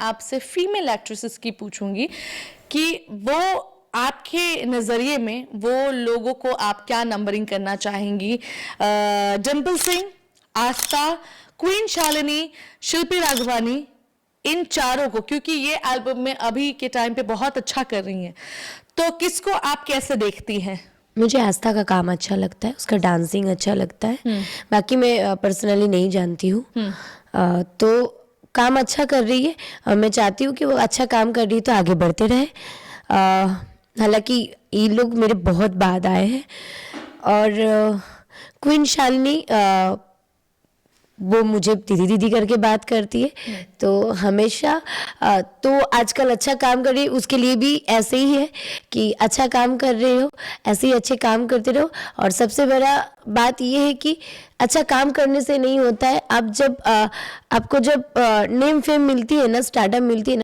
आपसे female actresses की पूछूंगी कि वो आपके नज़रिए में वो लोगों को आप क्या नंबरिंग करना चाहेंगी? डिम्पल सिंह, आस्था, क्वीन शालिनी, शिल्पी राघवानी, इन चारों को, क्योंकि ये एल्बम में अभी के टाइम पे बहुत अच्छा कर रही हैं, तो किसको आप कैसे देखती हैं? मुझे आस्था का काम अच्छा लगता है, उसका डांसिंग अच्छा लगता है। बाकी मैं पर्सनली नहीं जानती हूँ। तो काम अच्छा कर रही है और मैं चाहती हूँ कि वो अच्छा काम कर रही है तो आगे बढ़ते रहे। हालांकि ये लोग मेरे बहुत बाद आए हैं। और क्वीन शालिनी वो मुझे दीदी दीदी करके बात करती है, तो हमेशा तो आजकल अच्छा काम कर रही है, उसके लिए भी ऐसे ही है कि अच्छा काम कर रहे हो, ऐसे ही अच्छे काम करते रहो। और सबसे बड़ा बात ये है कि अच्छा काम करने से नहीं होता है, आप जब आपको जब नेम फेम मिलती है ना, स्टार्टअप मिलती है ना,